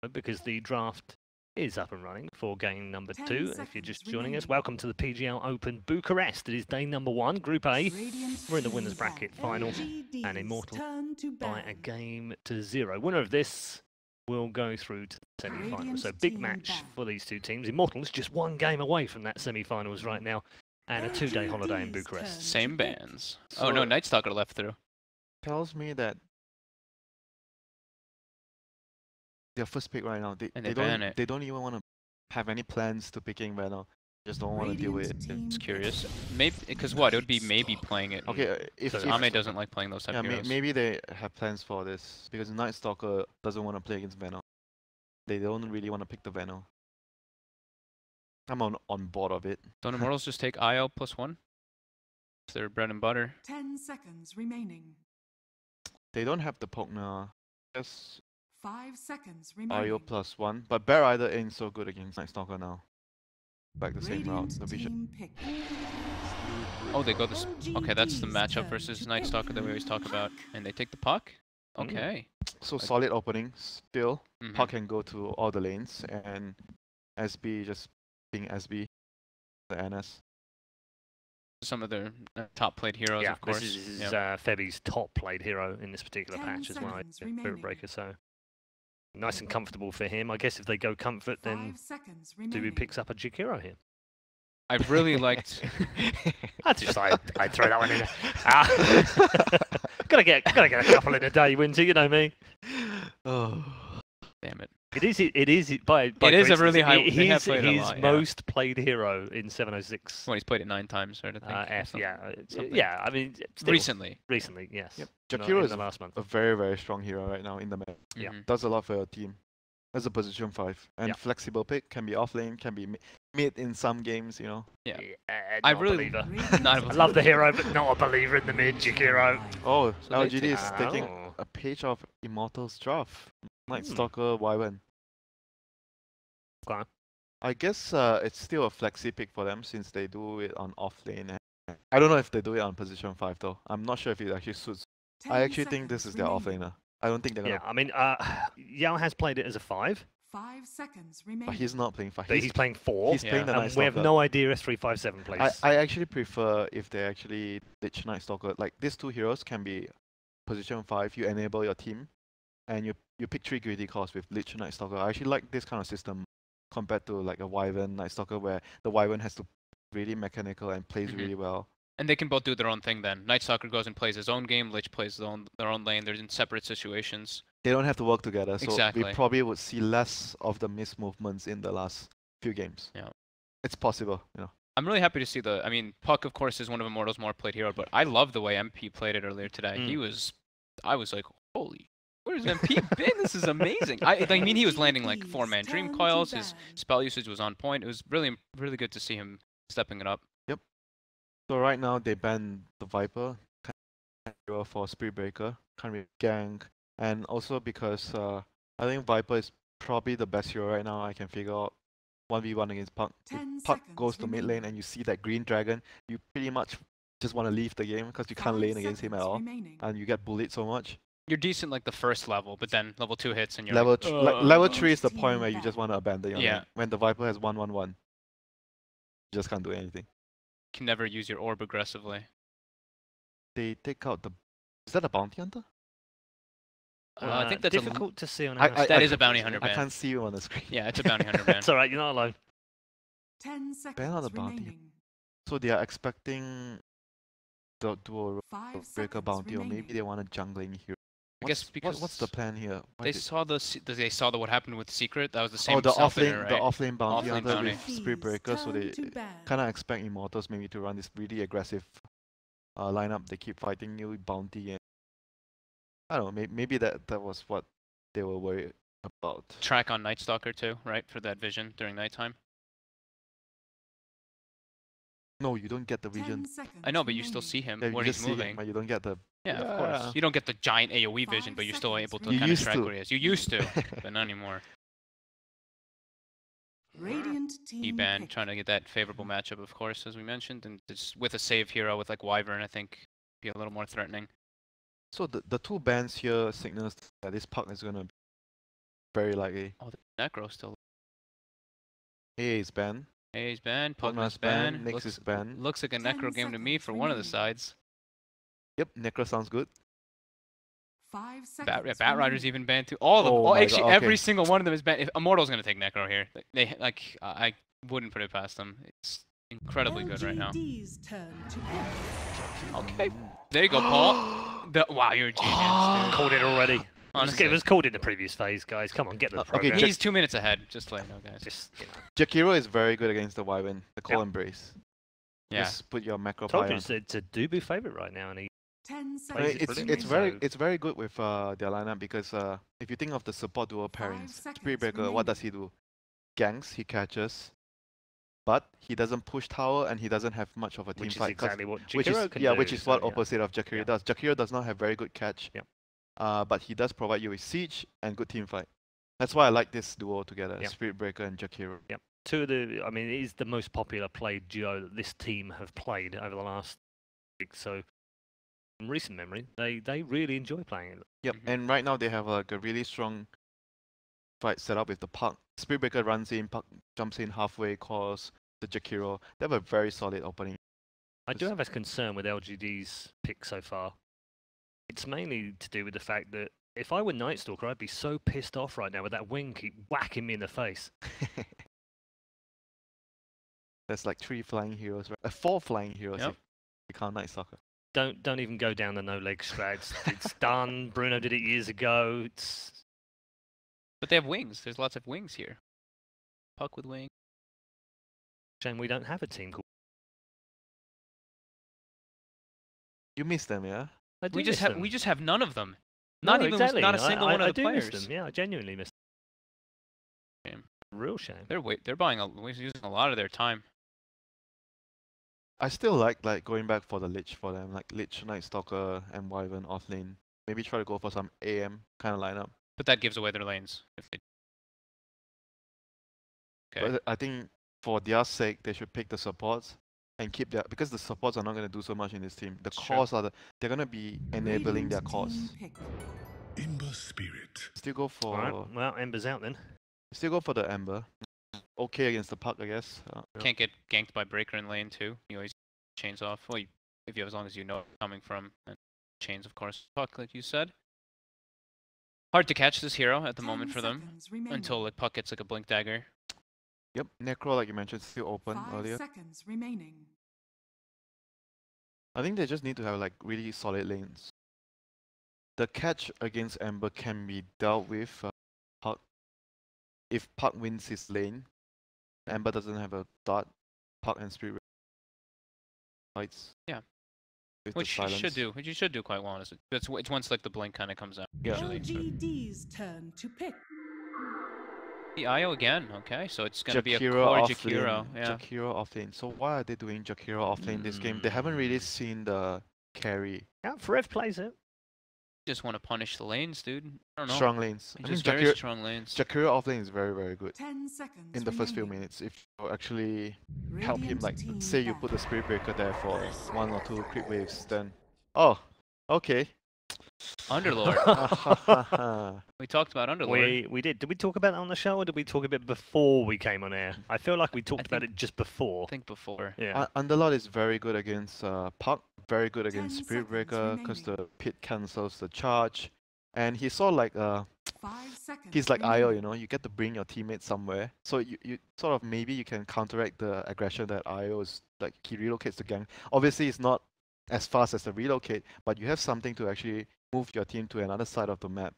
because the draft is up and running for game number 2. If you're just joining us, welcome to the PGL Open Bucharest. It is day number 1, Group A. We're in the winners bracket final, and Immortals by a game to 0. Winner of this will go through to the semi-finals. So big match for these two teams. Immortals just one game away from that semi-finals right now, and a 2-day holiday in Bucharest. Same bands. So oh no, Nightstalker left through. Tells me that their first pick right now. They don't even want to have any plans to picking right now. Just don't want to deal with it. It's curious. Maybe because what? It would be maybe playing it. Okay, if Ame doesn't like playing those type of heroes. maybe they have plans for this because Nightstalker doesn't want to play against Venom. They don't really want to pick the Venom. I'm on board of it. Don't Immortals just take IL +1? It's their bread and butter. 10 seconds remaining. They don't have the poke now. Just 5 seconds remaining. IO +1, but Bear Rider ain't so good against Nightstalker now. Back the same route. The vision. Oh, they go this. Okay, that's the matchup versus Nightstalker that we always talk about, and they take the puck. Okay. So solid opening still. Puck can go to all the lanes, and SB just being SB, the NS. Some of their top played heroes, of course. This is Febi's top played hero in this particular patch as well. Spirit Breaker, so nice and comfortable for him. I guess if they go comfort, then Dubu picks up a Jig hero here. I really liked. I throw that one in there. Gotta get a couple in a day, Winter. You know me. Oh, damn it! It is by it is a really high. He's his most played hero in 706. Well, he's played it 9 times, right? I think. Yeah. I mean, still, recently, yes. Yep. Jakiro is the last month. a very strong hero right now in the map. Yeah, does a lot for your team. As a position 5 and flexible pick, can be off lane, can be mid in some games, you know. Yeah, I really I love the hero, but not a believer in the mid Jakiro. Oh, so LGD is taking a page of Immortals draft. Nightstalker Wyvern. Okay. I guess it's still a flexi pick for them since they do it on off lane. I don't know if they do it on position 5 though. I'm not sure if it actually suits. I actually think this is their off laner. I don't think they're gonna. Yeah, I mean, Yao has played it as a 5. 5 seconds remaining. But he's not playing 5. He's playing 4. He's playing the Nightstalker. We have no idea if 357 plays. I actually prefer if they actually ditch Nightstalker. Like these two heroes can be position 5. You enable your team, and you pick 3 greedy calls with Lich Nightstalker. I actually like this kind of system compared to like a Wyvern Nightstalker where the Wyvern has to really mechanical and plays really well. And they can both do their own thing then. Nightstalker goes and plays his own game, Lich plays their own lane, they're in separate situations. They don't have to work together, so exactly. we probably would see less of the missed movements in the last few games. Yeah. It's possible, you know. I'm really happy to see I mean, Puck, of course, is one of Immortals' more played hero, but I love the way MP played it earlier today. I was like, holy, where's MP been? This is amazing. I mean, he was landing like 4-man Dream Coils, his spell usage was on point. It was really good to see him stepping it up. Yep. So right now they banned the Viper for Spirit Breaker, can't really gank, and also because I think Viper is probably the best hero right now I can figure out 1v1 against Puck. If Puck goes to mid lane and you see that green dragon, you pretty much just want to leave the game because you can't lane against him at all, and you get bullied so much. You're decent like the first level, but then level 2 hits and you're level 3 is the point where you just want to abandon your lane. When the Viper has 1-1-1, you just can't do anything. Can never use your orb aggressively. They take out the. Is that a bounty hunter? I think that's difficult to see on. That is a bounty hunter ban. I can't see you on the screen. Yeah, it's a bounty hunter ban. It's alright, you're not alone. 10 seconds ban on the bounty. remaining. So they are expecting the dual breaker bounty, or maybe they want a jungling hero. I guess because what's the plan here? They saw what happened with Secret. That was the same. Oh, the offlane, the offlane bounty Offlane hunter bounty. with Spirit Breaker. So they kind of expect Immortals maybe to run this really aggressive lineup. They keep fighting new bounty, and I don't know. Maybe that was what they were worried about. Track on Nightstalker too, right? For that vision during nighttime. No, you don't get the vision. I know, but you still see him when he's moving. But you don't get the. Yeah, of course. You don't get the giant AoE vision, but you're still able to kind of track where he is. You used to, but not anymore. E-ban trying to get that favorable matchup, of course, as we mentioned, and just with a save hero with like Wyvern, I think, be a little more threatening. So the two bans here signals that this Puck is gonna very likely. Oh, the Necro still. A is banned. A is banned. Pugna's Pugna's banned. Nyx is banned. Looks like a 10 Necro game to me seconds for one of the remaining. sides. Yep, Necro sounds good. 5 seconds. Bat Rider's remaining. even banned too. All of them. Oh All, my actually, God, every okay. single one of them is banned. If Immortals gonna take Necro here, they like I wouldn't put it past them. It's incredibly good right now. LGD's turn to pick. Okay, there you go, Paul. Wow, you're a genius, dude. Called it already. Honestly. It was called in the previous phase, guys. Come on, get the Okay, program. He's 2 minutes ahead. Just to let you know, guys. Just, you know. Jakiro is very good against the Wyvern, the Call Yeah. Embrace. Yeah. Just put your macro Told fire you on. it's a Dubu favorite right now, and he 10 I seconds. mean, Plays it it's brilliantly, so- it's very good with their lineup because if you think of the support duo pairings, seconds Spirit Breaker, what does he do? Ganks, he catches, but he doesn't push tower and he doesn't have much of a team which is fight. 'cause- exactly what which is Jakiro can yeah, do. which is so, what yeah. opposite of Jakiro Yeah. does. Jakiro does not have very good catch. Yep. But he does provide you with siege and good team fight. That's why I like this duo together, Yep. Spirit Breaker and Jakiro. Yep. Two of the, I mean, it is the most popular played duo that this team have played over the last week. So, in recent memory, they really enjoy playing it. Yep. Mhm. And right now they have like a really strong fight set up with the Puck. Spirit Breaker runs in, Puck jumps in halfway, calls the Jakiro. They have a very solid opening. I do have a concern with LGD's pick so far. It's mainly to do with the fact that if I were Night Stalker, I'd be so pissed off right now with that wing keep whacking me in the face. There's like 3 flying heroes, right? 4 flying heroes Yep. if you count Night Stalker. Don't even go down the no leg strats. It's done. Bruno did it years ago. It's But they have wings. There's lots of wings here. Puck with wings. shame we don't have a team called. You miss them, yeah? I do We just miss have them. we just have none of them. No, Not even exactly. not a single one I of the do players. miss them. Yeah, I genuinely miss them. Shame. Real shame. They're buying we're using a lot of their time. I still like going back for the Lich for them, like Lich, Night Stalker, and Wyvern off lane. Maybe try to go for some AM kind of lineup. But that gives away their lanes if they. Okay. But I think for their sake, they should pick the supports and keep their, because the supports are not going to do so much in this team. The Sure. cores are they're going to be enabling their Radiant cores. team pick. Ember Spirit. Still go for All right. Well, Ember's out then. the Ember. Okay against the Puck, I guess. Yeah. Can't get ganked by Breaker in lane too. You always chains off. Well, if you have, as long as you know where it's coming from, and chains of course. Puck, like you said. Hard to catch this hero at the 10 moment for them seconds remaining. until like Puck gets like a blink dagger. Yep, Necro, like you mentioned, still open 5 earlier. seconds remaining. I think they just need to have like really solid lanes. The catch against Ember can be dealt with Puck. If Puck wins his lane, Ember doesn't have a dot. Puck and Spirit fights. Yeah. With Which the you silence. should do. Which you should do quite well. Honestly. It's once like the blink kind of comes out. Yeah. Usually. LGD's turn to pick. The IO again. Okay, so it's gonna be a Jakiro core off Jakiro. lane. Yeah. Jakiro off lane. So why are they doing Jakiro off lane this game? They haven't really seen the carry. Yeah, Forev plays it. Just want to punish the lanes, dude. I don't know. Strong lanes. I mean, Just very strong lanes. Jakiro off lane is very, very good 10 seconds in the first few remaining. minutes. If you actually help him, Radiant like team say you back. put the Spirit Breaker there for 1 or 2 creep waves, then okay. Underlord. We talked about Underlord. We did. Did we talk about that on the show, or did we talk a bit before we came on air? I feel like we talked about think- it just before. I think before. Yeah. Underlord is very good against Puck, very good 10 against Spirit seconds Breaker because remaining. the pit cancels the charge, and he's sort of like 5 seconds. he's like IO, remaining. you know, you get to bring your teammates somewhere. So you sort of maybe you can counteract the aggression that IO is like he relocates the gang. Obviously it's not as fast as the relocate, but you have something to actually move your team to another side of the map,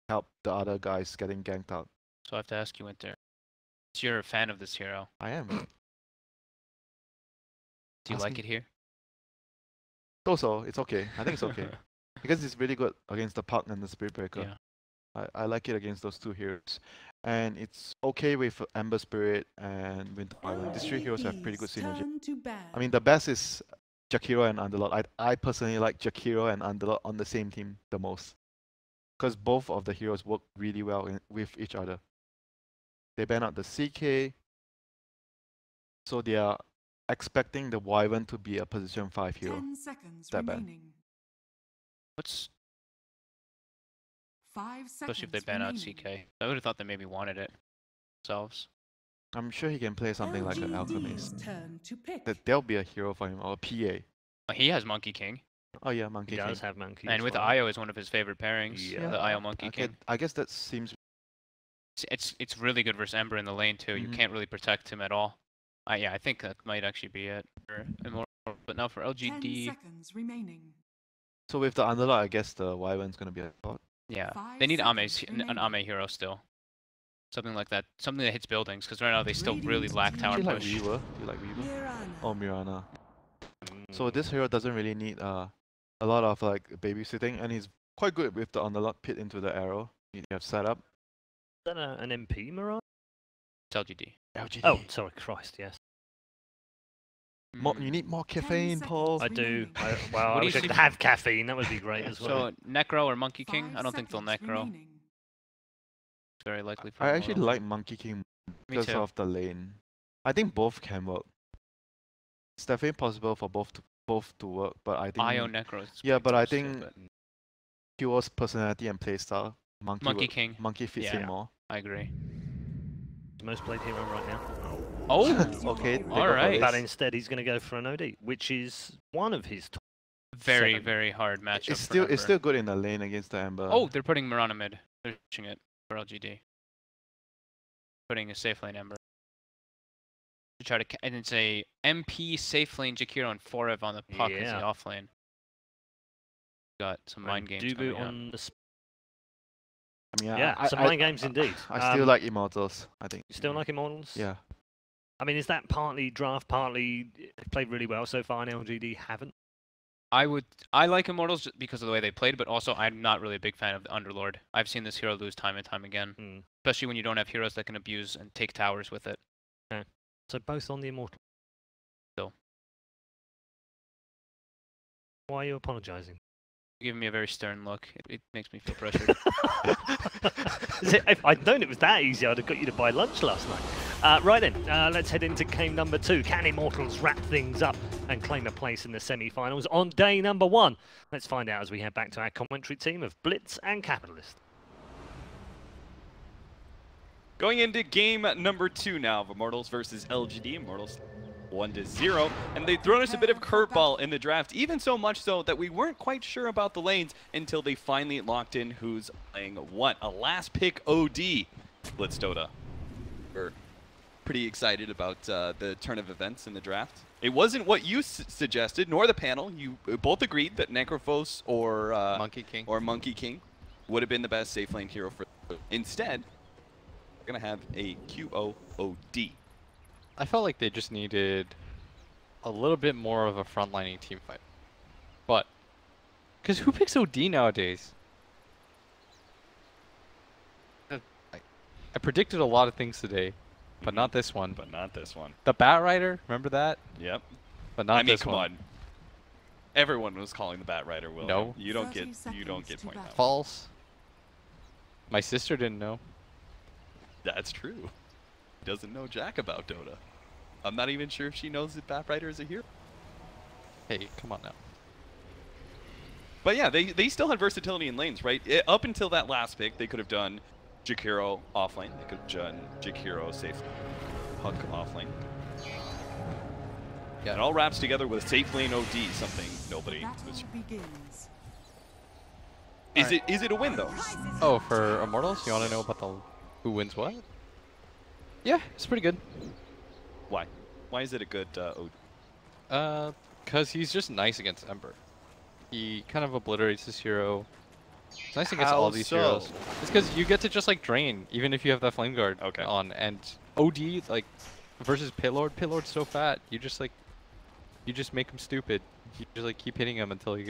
help the other guys getting ganked out. So I have to ask you, Winter. So you're a fan of this hero. I am. Do you Ask like me. it here? So it's okay. I think it's okay. Because it's really good against the Puck and the Spirit Breaker. Yeah. I like it against those 2 heroes. And it's okay with Ember Spirit and Winter Island. These 3 heroes have pretty good LGD's synergy. turn to ban. I mean, the best is Jakiro and Underlord. I personally like Jakiro and Underlord on the same team the most. Because both of the heroes work really well with each other. They ban out the CK. So they are expecting the Wyvern to be a position 5 hero. 10 seconds That bad. remaining. What's 5 seconds Especially if they ban out remaining. CK. I would have thought they maybe wanted it themselves. I'm sure he can play something like an alchemist. LGD's turn to pick. There'll be a hero for him, or a PA. He has Monkey King. Oh yeah, Monkey He King. does have Monkey. And as with well. Io is one of his favorite pairings. Yeah. The Io Monkey King. I guess that seems. It's really good versus Ember in the lane too. You Mhm. can't really protect him at all. Yeah, I think that might actually be it for Immortal. But now for 10 LGD, seconds remaining. So with the underlord, I guess the Wyvern's gonna be a lot. yeah, 5 they need seconds an remaining. Ame hero still. Something like that. Something that hits buildings, because right now they still really Radiant lack team. tower Do you like push. Weaver? Do you like Weaver? Mirana. Oh, Mirana. Mm. So this hero doesn't really need a lot of like babysitting, and he's quite good with the underlord pit into the arrow. You have setup. Is that an MP, Mirage? It's LGD. LGD. Oh, sorry, Christ, yes. You need more 10 caffeine, Paul. I do. Well, What I do wish you I see could for- have caffeine. That would be great as well. So Necro or Monkey King? 5 I don't think they'll seconds Necro. remaining. It's very likely for I actually Immortal. like Monkey King Me because too. of the lane. I think both can work. It's definitely possible for both to work, but I think Io Necro. is yeah, pretty but I close to, think but Hero's personality and playstyle, Monkey King. Monkey fits Yeah. him more. I agree. Most played hero right now. Oh, Okay, they All go for right. this. But instead, he's going to go for an OD, which is one of his top. very, 7. very hard matchup. It's for still Ember. good in the lane against the Ember. Oh, they're putting Mirana mid. They're pushing it for LGD. Putting a safe lane Ember. To try to and it's a MP safe lane Jakiro and Forev on the puck as Yeah. the off lane. Got some mind games Dubu coming up. on the. I mean, Yeah, some mind games indeed. I still like Immortals. I think. You still like Immortals? Yeah. I mean, is that partly draft, partly played really well so far, and LGD haven't? I like Immortals because of the way they played, but also I'm not really a big fan of the Underlord. I've seen this hero lose time and time again, Mm. especially when you don't have heroes that can abuse and take towers with it. So both on the Immortal. Still. Why are you apologising? You're giving me a very stern look. It makes me feel pressured. If I'd known it was that easy, I'd have got you to buy lunch last night. Right then, let's head into game number 2. Can Immortals wrap things up and claim a place in the semi-finals on day number 1? Let's find out as we head back to our commentary team of Blitz and Capitalist. Going into game number 2 now of Immortals versus LGD. Immortals 1-0, and they've thrown us a bit of curveball in the draft, even so much so that we weren't quite sure about the lanes until they finally locked in who's playing what. A last pick OD, Blitz Dota. We're pretty excited about the turn of events in the draft. It wasn't what you suggested, nor the panel. You both agreed that Necrophos or Monkey King would have been the best safe lane hero for. Instead, we're gonna have a QOOD. I felt like they just needed a little bit more of a frontlining team fight. But, because who picks OD nowadays? I predicted a lot of things today, but not this one. But not this one. The Bat Rider, remember that? Yep. But not I mean, this come one. on. Everyone was calling the Bat Rider, Will. No. You don't 30 get seconds to point battle. out. False. My sister didn't know. That's true. Doesn't know jack about Dota. I'm not even sure if she knows that Bat Rider is a hero. Hey, come on now. But yeah, they still had versatility in lanes, right? Up until that last pick, they could have done Jakiro offlane. They could have done Jakiro safe puck offlane. Yeah, it all wraps together with safe lane OD, something nobody Battle was. begins. Is it a win though? Oh, for Immortals, you want to know about the who wins what? Yeah, it's pretty good. Why? Why is it a good OD? Because he's just nice against Ember. He kind of obliterates his hero. It's nice against all How these so? heroes. It's because you get to just like drain, even if you have that flame guard on. And OD like versus Pitlord's so fat. You just make him stupid. You just like keep hitting him until he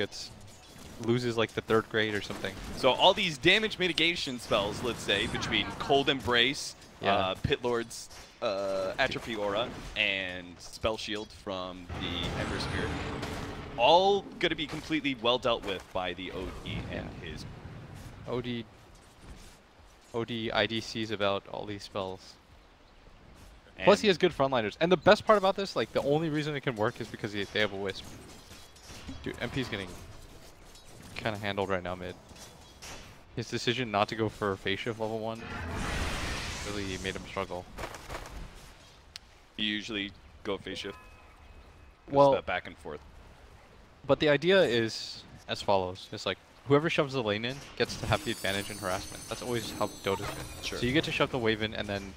loses like the 3rd grade or something. So all these damage mitigation spells, let's say, between Cold Embrace, Pitlord's Atrophy Aura, and Spell Shield from the Ember Spirit, all going to be completely well dealt with by the OD and his. OD IDCs about all these spells. Plus he has good frontliners. And the best part about this, like the only reason it can work is because they have a Wisp. Dude, MP's getting kind of handled right now mid. his decision not to go for phase shift level 1 really made him struggle. You usually go phase shift. Well, That back and forth. but the idea is as follows. It's like, whoever shoves the lane in gets to have the advantage in harassment. That's always how Dota's been. Sure. So you get to shove the wave in, and then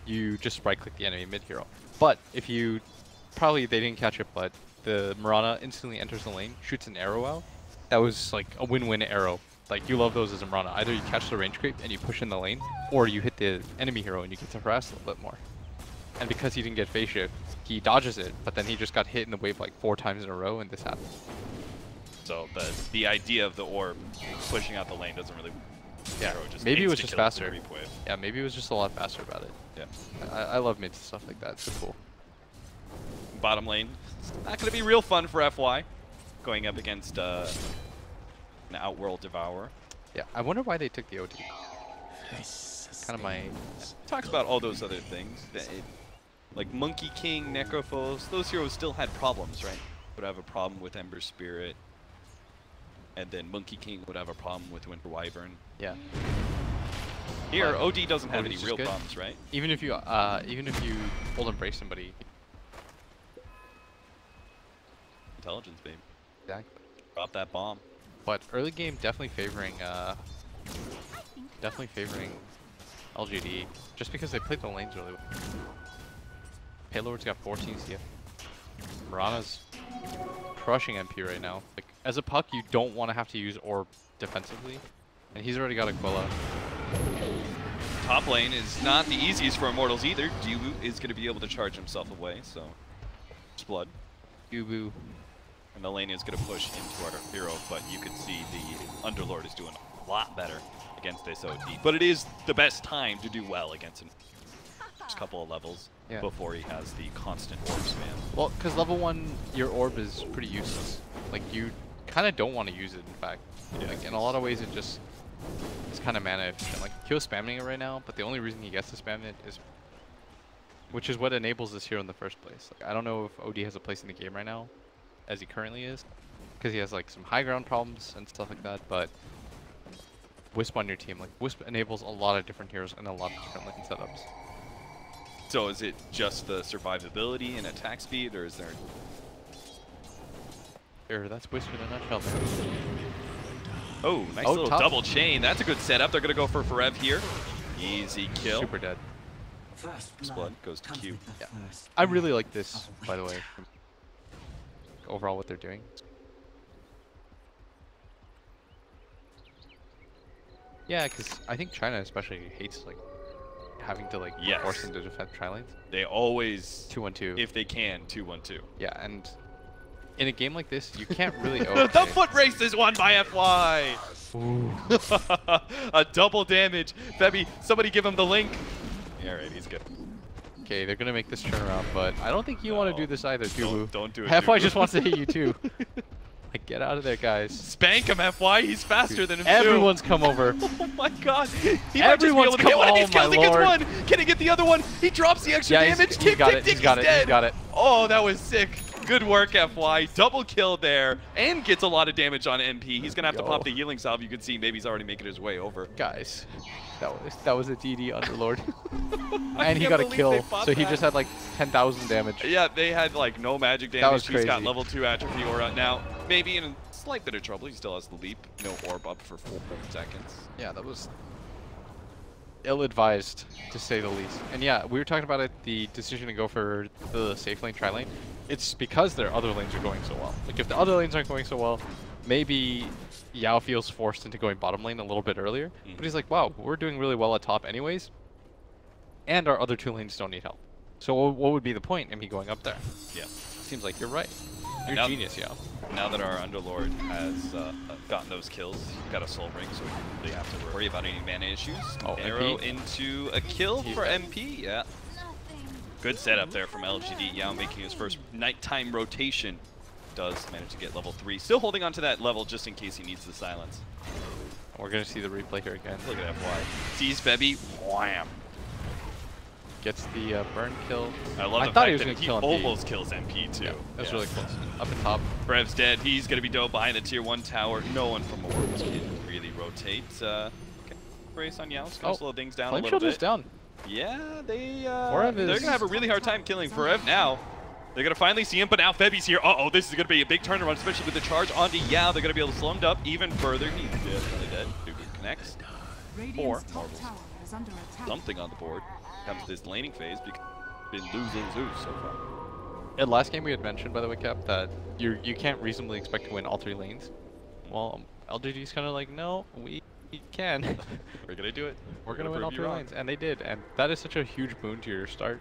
you just right-click the enemy mid-hero. But if you... Probably they didn't catch it, but the Mirana instantly enters the lane, shoots an arrow out. That was like a win-win arrow. Like, you love those as a Mirana. Either you catch the range creep and you push in the lane, or you hit the enemy hero and you get to harass a little bit more. And because he didn't get phase shift, he dodges it, but then he just got hit in the wave like 4 times in a row, and this happened. So the idea of the orb pushing out the lane doesn't really. Yeah, just maybe it was just faster. Wave. Yeah, maybe it was just a lot faster about it. Yeah. I love mid stuff like that. It's so cool. Bottom lane, it's not going to be real fun for FY, going up against an Outworld Devourer. Yeah, I wonder why they took the OD. Kind of my... Talks about all those other things. Like Monkey King, Necrophos, those heroes still had problems, right? Would have a problem with Ember Spirit. And then Monkey King would have a problem with Winter Wyvern. Yeah. Here, OD doesn't have OD's any just real good. problems, right? Even if you hold embrace somebody. Intelligence, babe. Exactly. Drop that bomb. But early game definitely favoring LGD, just because they played the lanes really well. Paylord's got 14 CF. Mirana's crushing MP right now. Like, as a puck, you don't want to have to use orb defensively, and he's already got Aquila. Top lane is not the easiest for Immortals either. Dubu is going to be able to charge himself away, so it's blood. Dubu. And the lane is going to push into our hero, but you can see the Underlord is doing a lot better against this OD. But it is the best time to do well against him. Just a couple of levels before he has the constant orb spam. Well, because level 1, your orb is pretty useless. Like, you kind of don't want to use it, in fact. Yeah. Like, in a lot of ways, it's kind of mana efficient. Like, Kyo's spamming it right now, but the only reason he gets to spam it is... Which is what enables this hero in the first place. Like, I don't know if OD has a place in the game right now, as he currently is, because he has like some high ground problems and stuff like that, but Wisp on your team, like Wisp enables a lot of different heroes and a lot of different looking setups. So is it just the survivability and attack speed, or is there... Here, that's Wisp in a nutshell, man. Oh, nice little top. double chain. That's a good setup. They're going to go for Forev here. Easy kill. Super dead. Blood goes to Q. Yeah. I really like this, by the way. Overall, what they're doing. Yeah, because I think China especially hates like having to like force them to defend tri-lanes. They always 2-1-2. if they can 2-1-2. Yeah, and in a game like this, you can't really. The foot race is won by FY. A double damage. Febby, somebody give him the link. Yeah, all right, he's good. Okay, they're gonna make this turnaround, but I don't think you want to do this either, Dubu. Don't do it. FY just wants to hit you too. Like, get out of there, guys. Spank him, FY. He's faster than him. Everyone's come over. Oh my God. He Everyone's come over. He's killed. He gets one. Can he get the other one? He drops the extra damage. He's got it. He's got it. He's got it. Oh, that was sick. Good work, FY. Double kill there, and gets a lot of damage on MP. He's gonna have to pop the healing salve. You can see maybe he's already making his way over. Guys, that was a DD Underlord. And he got a kill, so he just had like 10,000 damage. Yeah, they had like no magic damage. That was crazy. He's got level 2 atrophy aura now. Maybe in a slight bit of trouble. He still has the leap. No orb up for 4 seconds. Yeah, that was ill-advised, to say the least. And yeah, we were talking about it, the decision to go for the safe lane, tri-lane. It's because their other lanes are going so well. Like, if the other lanes aren't going so well, maybe Yao feels forced into going bottom lane a little bit earlier. But he's like, wow, we're doing really well at top anyways, and our other 2 lanes don't need help. So what would be the point in me going up there? Yeah. Seems like you're right. You're a genius, Yao. Now that our Underlord has gotten those kills, got a soul ring, so we don't have to worry about any mana issues. Oh, Arrow MP? into a kill for MP, yeah. Good setup there from LGD. Yao making his first nighttime rotation. Does manage to get level 3. Still holding on to that level just in case he needs the silence. We're going to see the replay here again. Look at FY. Sees Febby, wham. Gets the burn kill. I love the thought he fact was that he kill MP. almost kills MP too. Yeah, that was really close. Up and top. Brev's dead. He's going to be dope behind the tier 1 tower. No one from Immortals can really rotate. Brace on Yao. It's going to slow things down a Flame little Shoulder's bit. down. Yeah, they're Forev going is- to have a really hard time killing Forev now. They're going to finally see him, but now Febi's here. Uh-oh, this is going to be a big turnaround, especially with the charge onto Yao. They're going to be able to slow him up even further. He's definitely dead. Dugu connects. Or Marvels. Something on the board. Comes this laning phase because been losing Zeus so far. In last game we had mentioned, by the way, Cap, that you can't reasonably expect to win all 3 lanes. Well, LGD's kind of like, no, we can. We're going to do it. We're going to win prove all you 3 wrong. lanes. And they did. And that is such a huge boon to your start.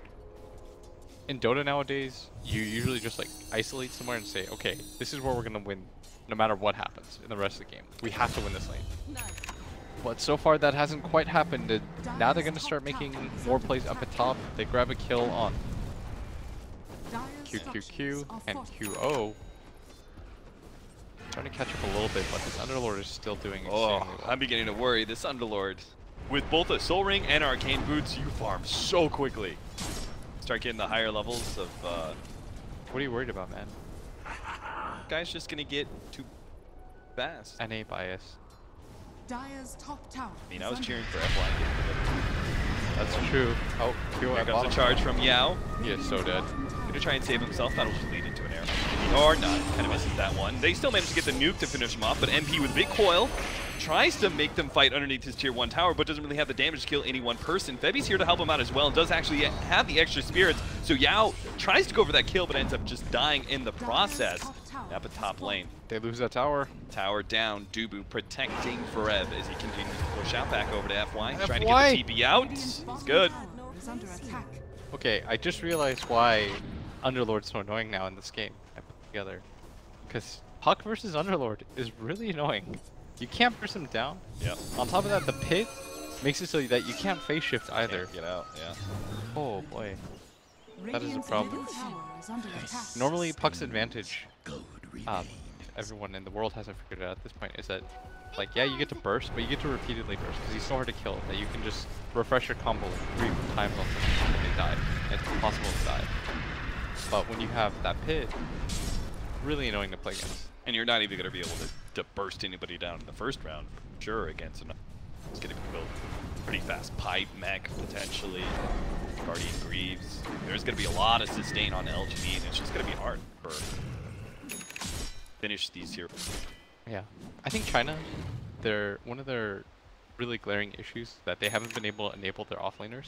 In Dota nowadays, you usually just like isolate somewhere and say, okay, this is where we're going to win no matter what happens in the rest of the game. We have to win this lane. But so far that hasn't quite happened. And now they're going to start making more plays up at top. They grab a kill on QQQ and QO. Trying to catch up a little bit, but this Underlord is still doing extremely well. I'm beginning to worry. This Underlord, with both a Soul Ring and Arcane Boots, you farm so quickly. Start getting the higher levels of... What are you worried about, man? Guy's just going to get too fast. NA bias. Dire's top tower. I mean, I was cheering for F1. That's true. Oh, QO Here at comes bottom. the charge from Yao. He is so dead. Gonna try and save himself. That'll just lead into an arrow. Or not. Kind of misses that one. They still manage to get the nuke to finish him off, but MP with big coil tries to make them fight underneath his tier 1 tower, but doesn't really have the damage to kill any one person. Febi's here to help him out as well, and does actually have the extra spirits. So Yao tries to go for that kill, but ends up just dying in the process. Up at top lane. They lose that tower. Tower down. Dubu protecting Forev as he continues to push out back over to FY. FY. Trying to get the TP out. He's good. Okay, I just realized why Underlord's so annoying now in this game. I put it together. Because Puck versus Underlord is really annoying. You can't burst him down. Yep. On top of that, the pit makes it so that you can't phase shift either. Can't get out, yeah. Oh boy. That is a problem. Normally, Puck's advantage, everyone in the world hasn't figured it out at this point, is that, like, yeah, you get to burst, but you get to repeatedly burst, because he's so hard to kill that you can just refresh your combo 3 times on them and they die. It's impossible to die. But when you have that pit, really annoying to play against. And you're not even going to be able to burst anybody down in the first round, for sure, against an... It's going to be built pretty fast. Pipe, mech, potentially. Guardian Greaves. There's going to be a lot of sustain on LGD, and it's just going to be hard for... finish these here. Yeah. I think China, one of their really glaring issues that they haven't been able to enable their offlaners.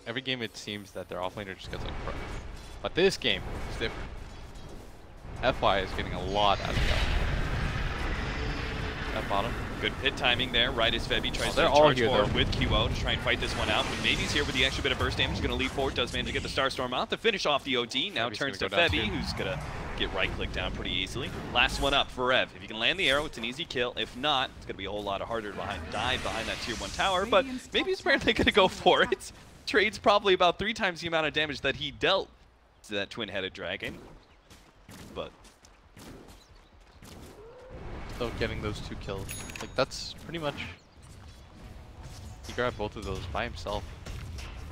Every game it seems that their offlaner just gets like pro. But this game is different. FY is getting a lot out of the at bottom. Good pit timing there, right as Febi tries to they're all charge here, forward though. with QO to try and fight this one out. But Mavy's here with the extra bit of burst damage, going to lead forward, does manage to get the Starstorm out to finish off the OD. Now Febi's turns to gonna go down, Febi, too. who's going to get right-clicked down pretty easily. Last one up for Rev. If you can land the arrow, it's an easy kill. If not, it's going to be a whole lot harder to dive behind that tier 1 tower. But Mavy's apparently going to go for it. Trades probably about 3 times the amount of damage that he dealt to that twin-headed dragon. But Still getting those 2 kills. Like, that's pretty much... He grabbed both of those by himself.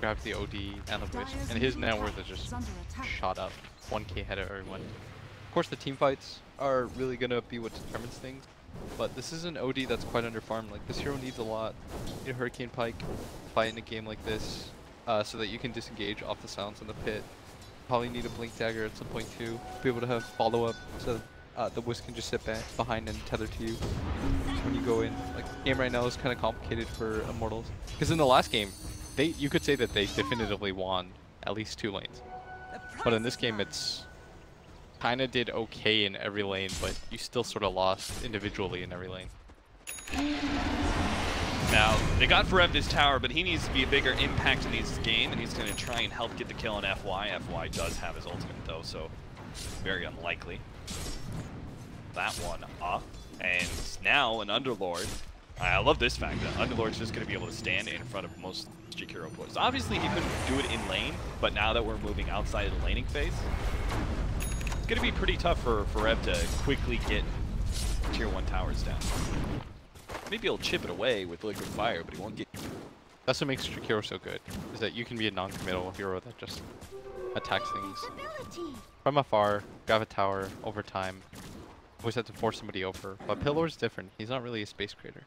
Grabs the OD and the Wisp, and his net worth is just shot up. 1k ahead of everyone. Of course, the team fights are really gonna be what determines things, but this is an OD that's quite underfarmed. Like, this hero needs a lot. You need a Hurricane Pike, fight in a game like this, so that you can disengage off the silence in the pit. Probably need a Blink Dagger at some point too, be able to have follow-up, so the Wisp can just sit back behind and tether to you when you go in. Like, the game right now is kind of complicated for Immortals, because in the last game, you could say that they definitively won at least 2 lanes. But in this game, it's kind of did okay in every lane, but you still sort of lost individually in every lane. now, they got Forev this tower, but he needs to be a bigger impact in this game, and he's going to try and help get the kill on FY. FY does have his ultimate, though, so very unlikely. That one up, and now an Underlord. I love this fact that Underlord's just going to be able to stand in front of most Jakiro players. Obviously, he couldn't do it in lane, but now that we're moving outside of the laning phase, it's going to be pretty tough for Rev to quickly get tier 1 towers down. Maybe he'll chip it away with Liquid Fire, but he won't get... That's what makes Jakiro so good, is that you can be a non-committal hero that just attacks things from afar, grab a tower over time. Always have to force somebody over. But Pillor's different. He's not really a space creator.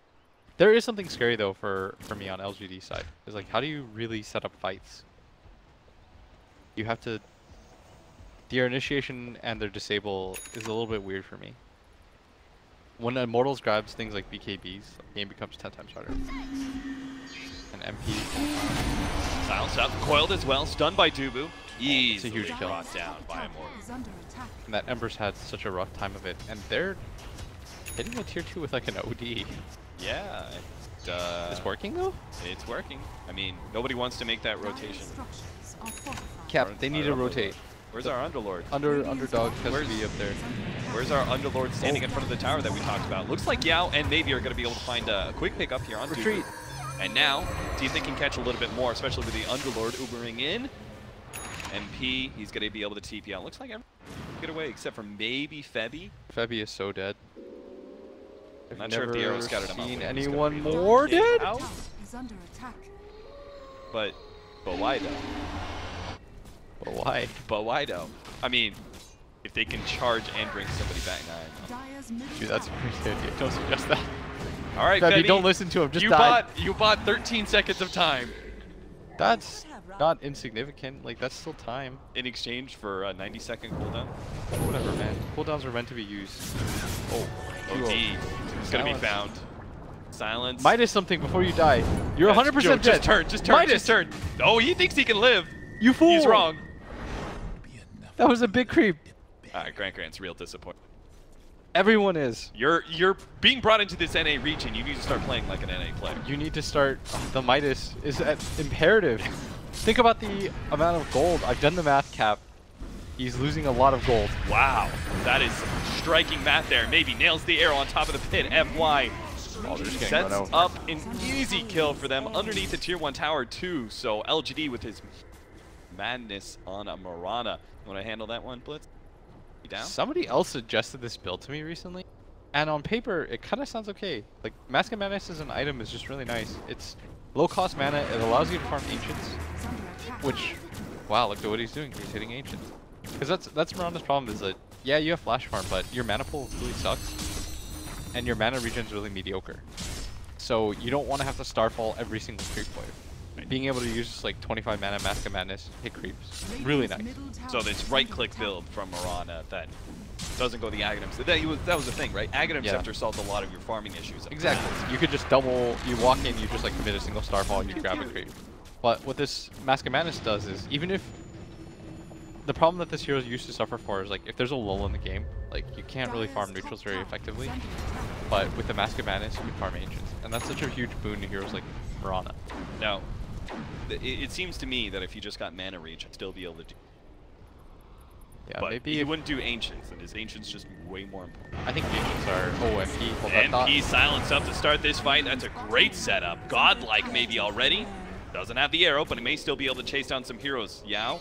There is something scary though for me on LGD side. Is like, how do you really set up fights? You have to. Their initiation and their disable is a little bit weird for me. When Immortals grabs things like BKBs, the game becomes 10 times harder. And MP. Silence up, coiled as well, stunned by Dubu. It's a huge kill. Brought down by Immortals. And that Ember's had such a rough time of it, and they're hitting a tier 2 with like an OD. Yeah. It's working though? It's working. I mean, nobody wants to make that rotation. Cap, they need to rotate. Where's our Underlord? Underdog has to be up there. Where's our Underlord standing in front of the tower that we talked about? Looks like Yao and Maybe are going to be able to find a quick pick up here on Retreat. Dubu. And now, see if they can catch a little bit more, especially with the Underlord Ubering in. MP, he's going to be able to TP out. Looks like everyone can get away except for maybe Febby. Febby is so dead. I'm not sure if the arrow scouted him out. Seen anyone more dead? Out. But why though? But why? But why though? I mean, if they can charge and bring somebody back 9. Dude, that's a pretty good idea. Don't suggest that. All right, Febby, Febby, don't listen to him. Just die. You bought 13 seconds of time. That's not insignificant. Like, that's still time. In exchange for a 90-second cooldown? Whatever, man. Cooldowns are meant to be used. Oh, OD. It's going to be found. Silence. Midas something before you die. You're 100% dead. Just turn. Midas. Just turn. Oh, he thinks he can live. You fool. He's wrong. That was a big creep. Grant's real disappointed. Everyone is. You're being brought into this NA region. You need to start playing like an NA player. You need to start. The Midas is imperative. Think about the amount of gold. I've done the math, Cap. He's losing a lot of gold. Wow, that is striking math there. Maybe nails the arrow on top of the pit. FY sets up an easy kill for them underneath the tier 1 tower too. So LGD with his madness on a Marana. You want to handle that one, Blitz? You down? Somebody else suggested this build to me recently, and on paper it kind of sounds okay. Like, Mask of Madness as an item is just really nice. It's low cost mana. It allows you to farm Ancients, which, wow, look at what he's doing. He's hitting Ancients. Because that's Miranda's problem, is that, yeah, you have flash farm, but your mana pool really sucks, and your mana regen is really mediocre. So you don't want to have to starfall every single creep wave. Being able to use just like 25 mana Mask of Madness, hit creeps, really nice. So this right-click build from Marana that doesn't go the Aghanim. That was the thing, right? Aghanim Scepter solved a lot of your farming issues. Exactly. You could just double, you walk in, you just like commit a single starfall, and you grab a creep. But what this Mask of Madness does is, even if the problem that this hero used to suffer for is, like, if there's a lull in the game, like, you can't really farm neutrals very effectively. But with the Mask of Madness, you can farm Ancients. And that's such a huge boon to heroes like Marana. Now, it seems to me that if you just got mana reach, I'd still be able to do. Yeah, but maybe he wouldn't do Ancients, and his Ancients just way more important. I think Ancients are OMP. MP silence up to start this fight. That's a great setup. Godlike maybe already. Doesn't have the arrow, but he may still be able to chase down some heroes. Yao.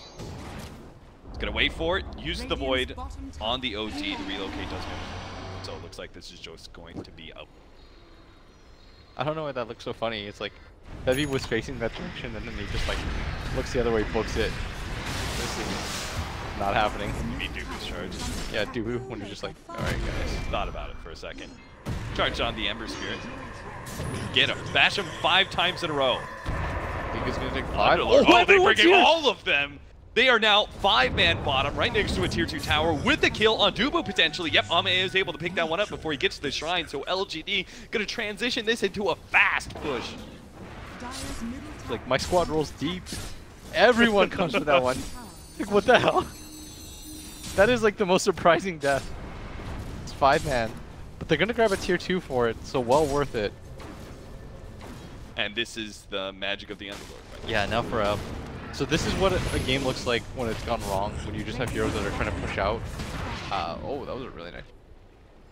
He's going to wait for it. Use the Void on the OD to relocate doesn't. So it looks like this is just going to be out. I don't know why that looks so funny. It's like Febby was facing that direction, and then he just like looks the other way, books it. This is not happening. You mean Dubu's charge? Yeah, Dubu, when you're just like, alright guys. Thought about it for a second. Charge on the Ember Spirit. Get him. Bash him 5 times in a row. I think he's going to take 5. Oh, they bring all of them. They are now 5-man bottom right next to a tier 2 tower with the kill on Dubu potentially. Yep, Ame is able to pick that one up before he gets to the shrine. So LGD going to transition this into a fast push. It's like, my squad rolls deep. Everyone comes for that one. Like, what the hell? That is like the most surprising death. It's 5-man. But they're going to grab a tier 2 for it, so well worth it. And this is the magic of the Underlord. Right? Yeah, now for up. So this is what a game looks like when it's gone wrong, when you just have heroes that are trying to push out. Oh, that was a really nice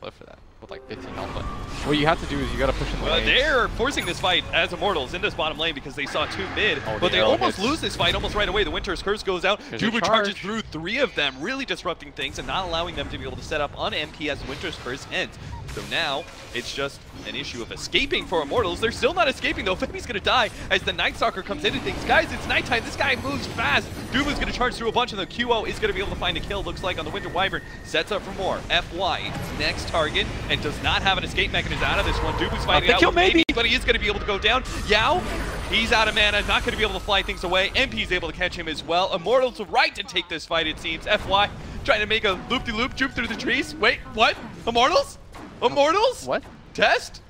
play for that, with like 15 health. But what you have to do is you got to push in the lanes. They're forcing this fight as Immortals in this bottom lane because they saw 2 mid, but they almost lose this fight almost right away. The Winter's Curse goes out. Dubu charges through 3 of them, really disrupting things and not allowing them to be able to set up on MP as the Winter's Curse ends. So now it's just an issue of escaping for Immortals. They're still not escaping though. Femi's gonna die as the Night Stalker comes in and thinks, guys, it's nighttime. This guy moves fast. Dubu's gonna charge through a bunch, and the QO is gonna be able to find a kill. Looks like on the Winter Wyvern. Sets up for more. FY, next target, and does not have an escape mechanism out of this one. Dubu's fighting out with maybe, but he is gonna be able to go down. Yao, he's out of mana, not gonna be able to fly things away. MP's able to catch him as well. Immortals right to take this fight, it seems. FY trying to make a loop-de-loop, jump through the trees. Wait, what? Immortals? Immortals? What? Test?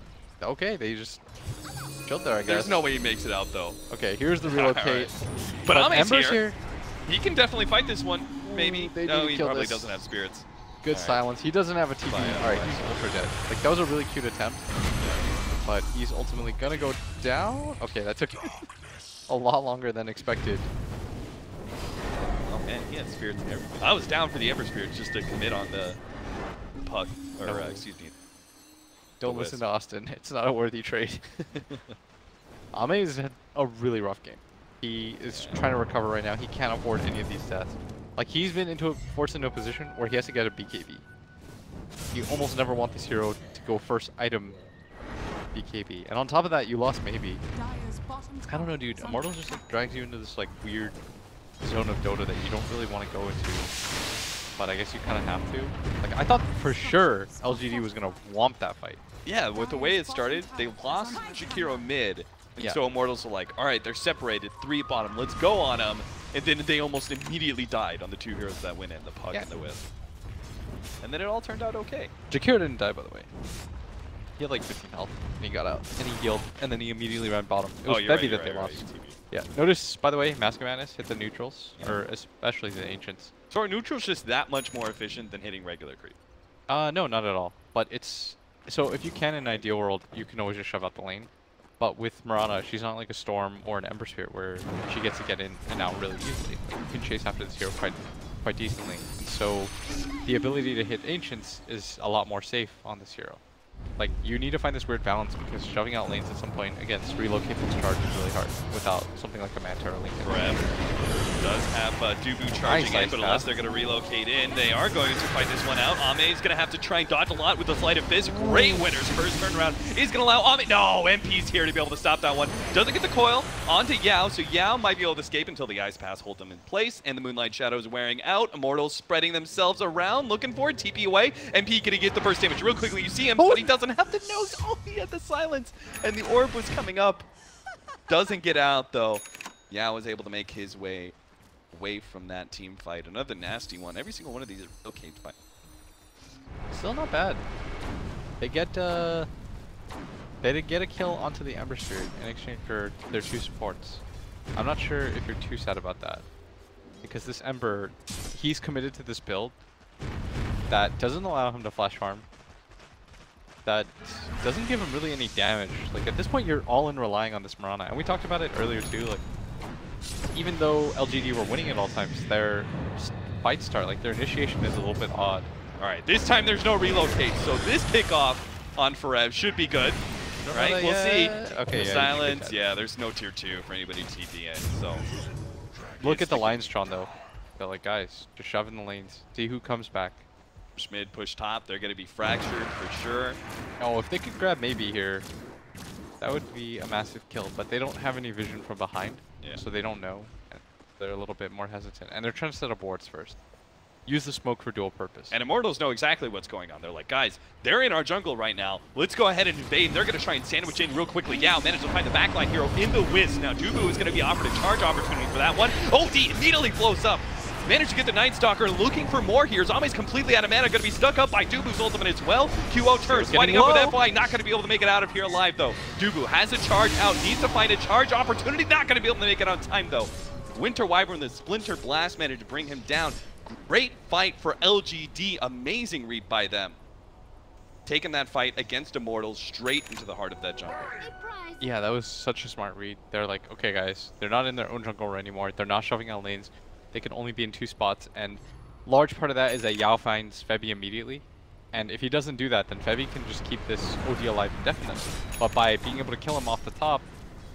Okay, they just chilled there, I guess. There's no way he makes it out, though. Okay, here's the relocate. But Ame's Ember's here. He can definitely fight this one, maybe. They No, do he kill probably this. doesn't have spirits. Good silence. He doesn't have a TP. Alright, he's ultra dead. Like, that was a really cute attempt. But he's ultimately gonna go down. Okay, that took a lot longer than expected. Oh man, he had spirits and everything. I was down for the Ember Spirits just to commit on the puck, or excuse me. Don't listen to Austin. It's not a worthy trade. Ame's had a really rough game. He is trying to recover right now. He can't afford any of these deaths. Like, he's been forced into a position where he has to get a BKB. You almost never want this hero to go first item BKB. And on top of that, you lost maybe. I don't know, dude. Immortals just like drags you into this like weird zone of Dota that you don't really want to go into. But I guess you kind of have to. Like, I thought for sure LGD was going to womp that fight. Yeah, with the way it started, they lost Jakiro mid. And so Immortals were like, all right, they're separated, 3 bottom, let's go on them. And then they almost immediately died on the 2 heroes that went in, the Puck and the Wisp. And then it all turned out okay. Jakiro didn't die, by the way. He had like 15 health, and he got out, and he healed, and then he immediately ran bottom. It was Bevy that they lost. Yeah, notice, by the way, Mask of Madness hit the neutrals, or especially the Ancients. So are neutrals just that much more efficient than hitting regular creep? No, not at all. But it's... So if you can in an ideal world, you can always just shove out the lane. But with Mirana, she's not like a Storm or an Ember Spirit where she gets to get in and out really easily. Like, you can chase after this hero quite decently. So the ability to hit Ancients is a lot more safe on this hero. Like, you need to find this weird balance because shoving out lanes at some point against relocate plus charge is really hard without something like a Manta or Link. Rev does have Dubu charging in, but unless they're going to relocate in, they are going to fight this one out. Ame's going to have to try and dodge a lot with the Sleight of Fist. Great winners. First turnaround is going to allow Ame. No, MP's here to be able to stop that one. Doesn't get the coil onto Yao, so Yao might be able to escape until the Ice Pass holds them in place, and the Moonlight Shadows wearing out. Immortals spreading themselves around, looking for it. TP away. MP going to get the burst damage real quickly. You see him, but he doesn't have the nose. Oh, he had the silence, and the orb was coming up. Doesn't get out, though. Yao was able to make his way away from that team fight. Another nasty one. Every single one of these are relocated by. Still not bad. They get they did get a kill onto the Ember Spirit in exchange for their 2 supports. I'm not sure if you're too sad about that, because this Ember, he's committed to this build that doesn't allow him to flash farm. That doesn't give him really any damage. Like, at this point, you're all in relying on this Mirana, and we talked about it earlier too. Like, even though LGD were winning at all times, their fight start, like their initiation is a little bit odd. All right, this time there's no relocate, so this kickoff on Forev should be good, right? We'll see. Okay, the silence, there's no tier 2 for anybody to TP in, so. Look at the lines drawn though. They're like, guys, just shove in the lanes. See who comes back. Push mid, push top, they're gonna be fractured for sure. Oh, if they could grab maybe here, that would be a massive kill, but they don't have any vision from behind, so they don't know. And they're a little bit more hesitant, and they're trying to set up wards first. Use the smoke for dual purpose. And Immortals know exactly what's going on. They're like, guys, they're in our jungle right now. Let's go ahead and invade. They're going to try and sandwich in real quickly. Yao managed to find the backline hero in the Wisp. Now Dubu is going to be offered a charge opportunity for that one. OD immediately blows up. Managed to get the Night Stalker, looking for more here. Zami's completely out of mana, going to be stuck up by Dubu's ultimate as well. QO turns, fighting up with FY, not going to be able to make it out of here alive though. Dubu has a charge out, needs to find a charge opportunity, not going to be able to make it on time though. Winter Wyvern, the Splinter Blast managed to bring him down. Great fight for LGD, amazing read by them. Taking that fight against Immortals straight into the heart of that jungle. Yeah, that was such a smart read. They're like, okay guys, they're not in their own jungle anymore. They're not shoving out lanes. They can only be in 2 spots, and large part of that is that Yao finds Febby immediately. And if he doesn't do that, then Febby can just keep this OD alive indefinitely. But by being able to kill him off the top,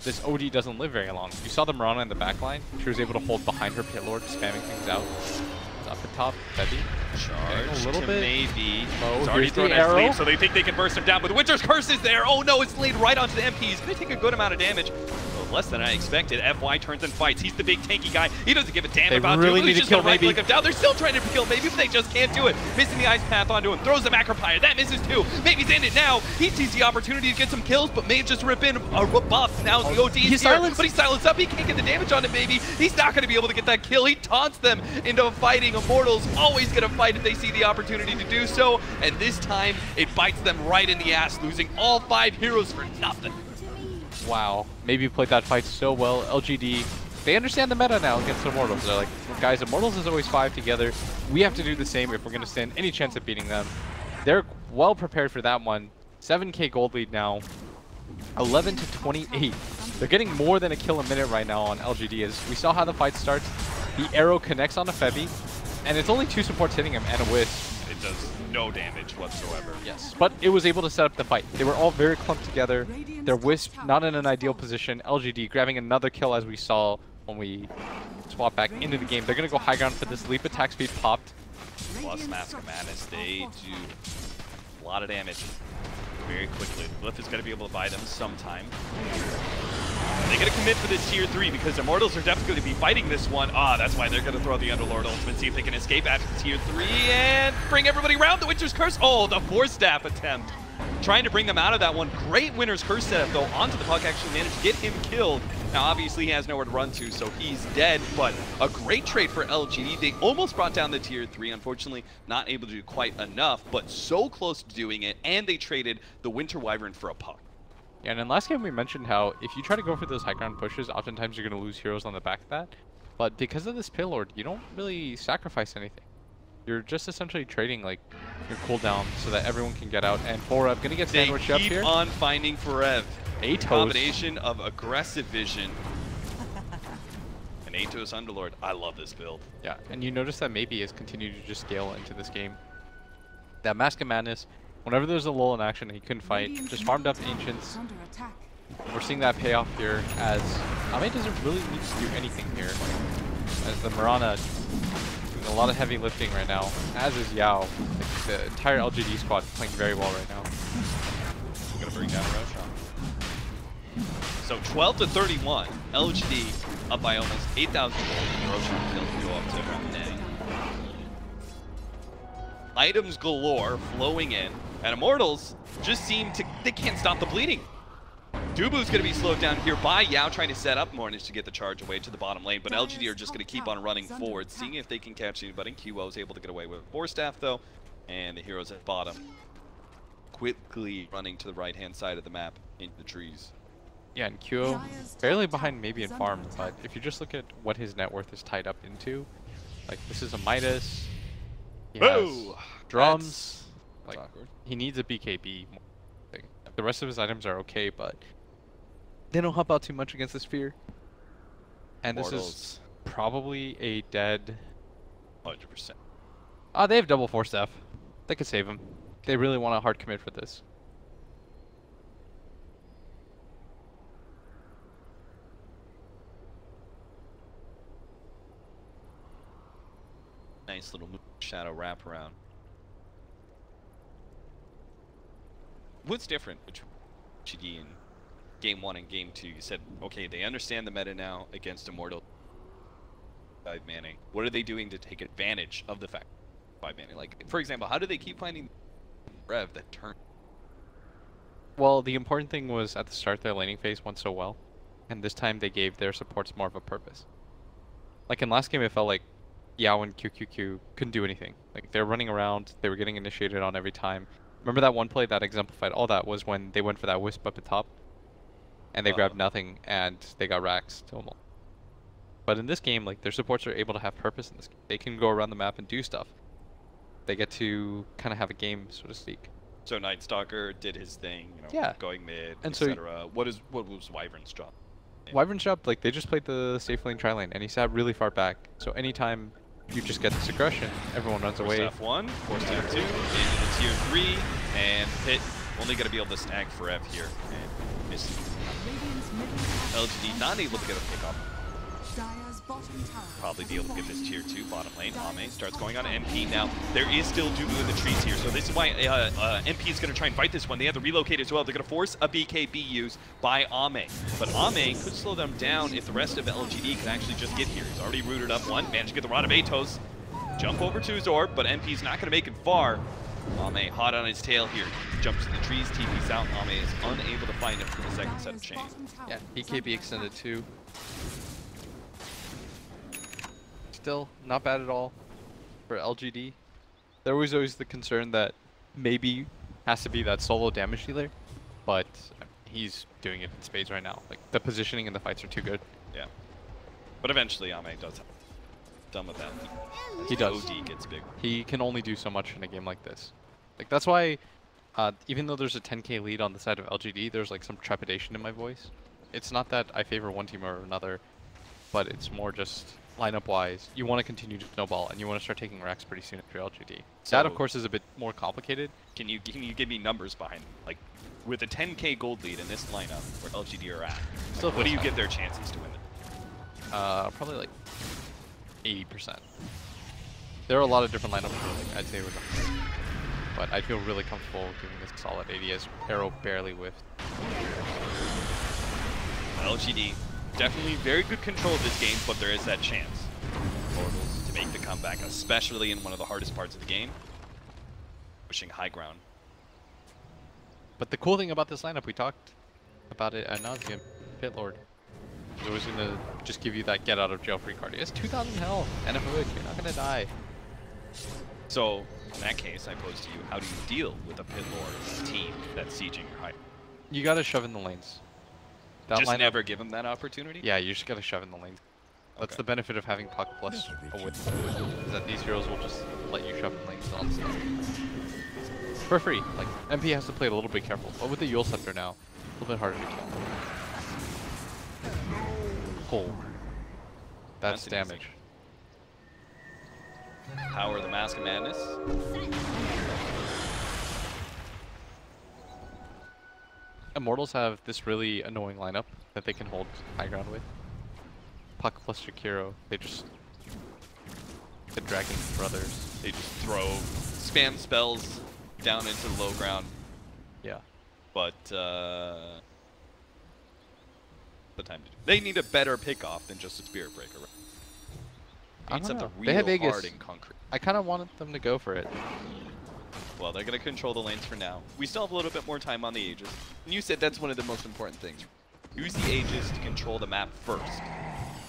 this OD doesn't live very long. You saw the Mirana in the backline. She was able to hold behind her pit lord, spamming things out. Up the top, Heavy. Charge a little bit. Maybe. Oh, It's already here's thrown the at sleep, arrow. so they think they can burst him down. But the Winter's Curse is there. Oh no, it's laid right onto the MP. He's going to take a good amount of damage. Well, less than I expected. FY turns and fights. He's the big tanky guy. He doesn't give a damn They about really Dubu. need He's to just kill gonna Maybe. right-click him down. They're still trying to kill Maybe, but they just can't do it. Missing the ice path onto him. Throws the Macropire. That misses too. Maybe's in it now. He sees the opportunity to get some kills, but may just rip in a buff. Now the OD is here, silenced. but he's silenced up. He can't get the damage on him, Maybe. He's not going to be able to get that kill. He taunts them into fighting. Immortals always going to fight if they see the opportunity to do so, and this time it bites them right in the ass, losing all 5 heroes for nothing. Wow. Maybe played that fight so well. LGD, they understand the meta now against Immortals. They're like, guys, Immortals is always 5 together. We have to do the same if we're going to stand any chance of beating them. They're well prepared for that one. 7k gold lead now. 11 to 28. They're getting more than a kill a minute right now on LGD. As we saw how the fight starts, the arrow connects on a Febby, and it's only 2 supports hitting him and a Wisp. It does no damage whatsoever. Yes, but it was able to set up the fight. They were all very clumped together. Their Wisp not in an ideal position. LGD grabbing another kill as we saw when we swap back into the game. They're going to go high ground for this. Leap attack speed popped. Plus Mask of Madness, they do a lot of damage very quickly. Glyph is going to be able to buy them some time. They got to commit for this tier 3 because Immortals are definitely going to be fighting this one. That's why they're going to throw the Underlord ultimate, see if they can escape after tier 3 and bring everybody around. The Winter's Curse. Oh, the Force Staff attempt. Trying to bring them out of that one. Great Winter's Curse setup, though, onto the puck. Actually managed to get him killed. Now, obviously, he has nowhere to run to, so he's dead, but a great trade for LGD. They almost brought down the tier 3. Unfortunately, not able to do quite enough, but so close to doing it, and they traded the Winter Wyvern for a puck. Yeah, and in last game we mentioned how if you try to go for those high ground pushes, oftentimes you're going to lose heroes on the back of that. But because of this payload, you don't really sacrifice anything. You're just essentially trading like your cooldown so that everyone can get out. And Forev going to get sandwiched up here. They keep on finding Forev. Atos. Combination of aggressive vision and Atos Underlord. I love this build. Yeah, and you notice that Maybe has continued to just scale into this game. That Mask of Madness, whenever there's a lull in action and he couldn't fight, just farmed up Ancients. We're seeing that payoff here as Ame doesn't really need to do anything here. As the Mirana doing a lot of heavy lifting right now, as is Yao. Like, the entire LGD squad playing very well right now. We're gonna bring down Roshan. So 12 to 31, LGD up by almost 8,000 gold. Roshan kills go up to around 9. Items galore flowing in, and Immortals just seem to, they can't stop the bleeding. Dubu's going to be slowed down here by Yao, trying to set up Mornish to get the charge away to the bottom lane, but LGD are just going to keep on running forward, seeing if they can catch anybody. QO is able to get away with Force Staff, though, and the heroes at bottom quickly running to the right-hand side of the map into the trees. Yeah, and QO barely behind Maybe in farm, but if you just look at what his net worth is tied up into, like this is a Midas, he has drums, like he needs a BKB thing. The rest of his items are okay, but they don't help out too much against the Sphere. And Immortals. This is probably a dead 100%. They have double Force Staff. They could save him. They really want a hard commit for this. Nice little shadow wraparound. What's different between LGD and Game 1 and Game 2? You said, okay, they understand the meta now against Immortal 5 manning. What are they doing to take advantage of the fact 5 manning? Like, for example, how do they keep finding Rev that turn? Well, the important thing was at the start their laning phase went so well, and this time they gave their supports more of a purpose. Like in last game, it felt like Yao and QQQ couldn't do anything. Like they were running around, they were getting initiated on every time. Remember that one play that exemplified all that was when they went for that Wisp up the top, and they grabbed nothing, and they got racks to them all. But in this game, like their supports are able to have purpose in this game. They can go around the map and do stuff. They get to kind of have a game, so to speak. So Night Stalker did his thing, you know, Yeah. going mid, And so etc. What was Wyvern's job? Wyvern's job, like they just played the safe lane tri lane, and he sat really far back. So anytime you just get this aggression, everyone runs away. Force Staff 1, Force Staff 2, into the tier 3, and Pit only going to be able to snag Forev here. And missed. LGD not able to get a pick up. Dire's bottom tower Probably be able to get this tier 2 bottom lane. Dire's Ame starts top going on tower MP now. There is still Dubu in the trees here, so this is why MP is going to try and fight this one. They have to relocate as well. They're going to force a BKB use by Ame. But Ame could slow them down if the rest of LGD can actually just get here. He's already rooted up one, managed to get the Rod of Atos. Jump over to his orb, but MP's not going to make it far. Ame hot on his tail here. Jumps in the trees, TP's out. Ame is unable to find him for the second set of chain. Yeah, BKB extended too. Still not bad at all for LGD. There was always the concern that maybe has to be that solo damage dealer, but he's doing it in spades right now. Like, the positioning and the fights are too good. Yeah. But eventually Ame does have done with that. He does. OD gets big. He can only do so much in a game like this. Like, that's why, even though there's a 10k lead on the side of LGD, there's like some trepidation in my voice. It's not that I favor one team or another, but it's more just lineup-wise. You want to continue to snowball, and you want to start taking racks pretty soon after LGD. So that, of course, is a bit more complicated. Can you give me numbers behind, like, with a 10k gold lead in this lineup where LGD are at? Still What do you feels give their chances to win it? Probably like 80%. There are a lot of different lineups where, like, I'd say it was 100, but I feel really comfortable giving this a solid 80 as Arrow barely whiffed. LGD, definitely very good control of this game, but there is that chance. Immortals to make the comeback, especially in one of the hardest parts of the game. Pushing high ground. But the cool thing about this lineup, we talked about it ad nauseam, Pit Lord. It was going to just give you that get out of jail free card. It's 2,000 health and a hood. You're not going to die. So, in that case, I pose to you, how do you deal with a Pit Lord team that's sieging your height? You got to shove in the lanes. That Just lineup, never give them that opportunity? Yeah, you just got to shove in the lanes. That's Okay. the benefit of having Puck plus a whip, is that these heroes will just let you shove in lanes on stuff. For free. Like, MP has to play a little bit careful. But with the Yule Scepter now, a little bit harder to kill. Oh. That's damage. Power of the Mask of Madness. Immortals have this really annoying lineup that they can hold high ground with. Puck plus Shakiro, they just... The Dragon Brothers. They just throw spam spells down into the low ground. Yeah. But, the time to do. They need a better pickoff than just a Spirit Breaker. Right? I Need don't something know. They have real Aegis. hard and concrete. I kind of wanted them to go for it. Well, they're going to control the lanes for now. We still have a little bit more time on the Aegis. And you said that's one of the most important things. Use the Aegis to control the map first,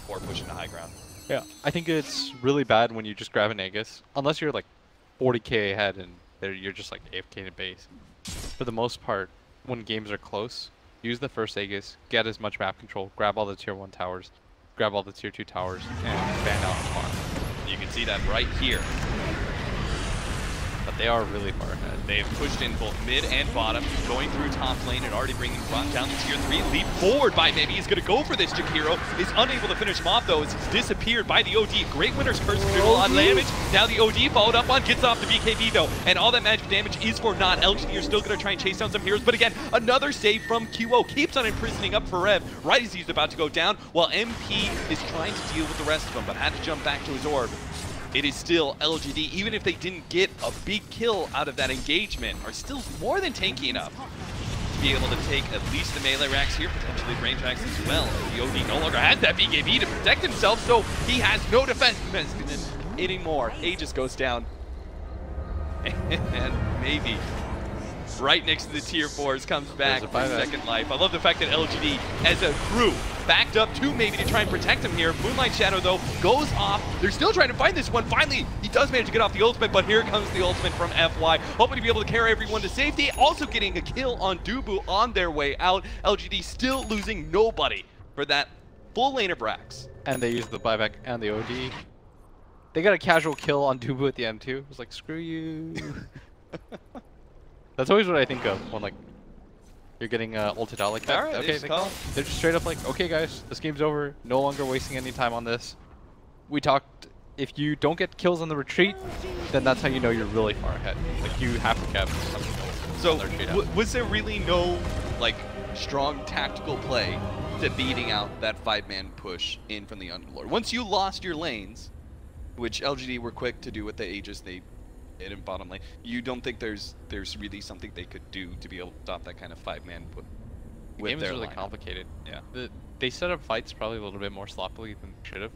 or push into high ground. Yeah. I think it's really bad when you just grab an Aegis, unless you're like 40k ahead and you're just like AFK to base. For the most part, when games are close, use the first Aegis, get as much map control, grab all the tier 1 towers, grab all the tier 2 towers, and ban out the farm. You can see that right here. But they are really far ahead. They've pushed in both mid and bottom, going through top lane and already bringing Rock down to tier 3. Leap forward by Maybe. He's going to go for this. Jakiro is unable to finish him off, though, as he's disappeared by the OD. Great Winter's Curse to do a lot of damage. Now the OD followed up on, gets off the BKB, though. And all that magic damage is for naught. LGD are still going to try and chase down some heroes. But again, another save from QO. Keeps on imprisoning up for Rev right as he's about to go down, while MP is trying to deal with the rest of them, but had to jump back to his orb. It is still LGD, even if they didn't get a big kill out of that engagement, are still more than tanky enough to be able to take at least the melee racks here, potentially range racks as well. The OD no longer has that BKB to protect himself, so he has no defense anymore. Aegis goes down. And Maybe right next to the tier 4s comes back for second life. I love the fact that LGD as a crew backed up to Maybe to try and protect him here. Moonlight Shadow, though, goes off. They're still trying to find this one. Finally, he does manage to get off the ultimate, but here comes the ultimate from FY. Hoping to be able to carry everyone to safety. Also getting a kill on Dubu on their way out. LGD still losing nobody for that full lane of racks. And they used the buyback and the OD. They got a casual kill on Dubu at the end, too. It was like, screw you. That's always what I think of when, like, you're getting ulted out like that. All right, okay, they're just straight up like, okay, guys, this game's over. No longer wasting any time on this. We talked, if you don't get kills on the retreat, then that's how you know you're really far ahead. Like, you have to cap something. So, was there really no, like, strong tactical play to beating out that 5-man push in from the Underlord. Once you lost your lanes, which LGD were quick to do with the Aegis they did in bottom lane, you don't think there's really something they could do to be able to stop that kind of 5-man push? The game is really complicated. Yeah. They set up fights probably a little bit more sloppily than they should have.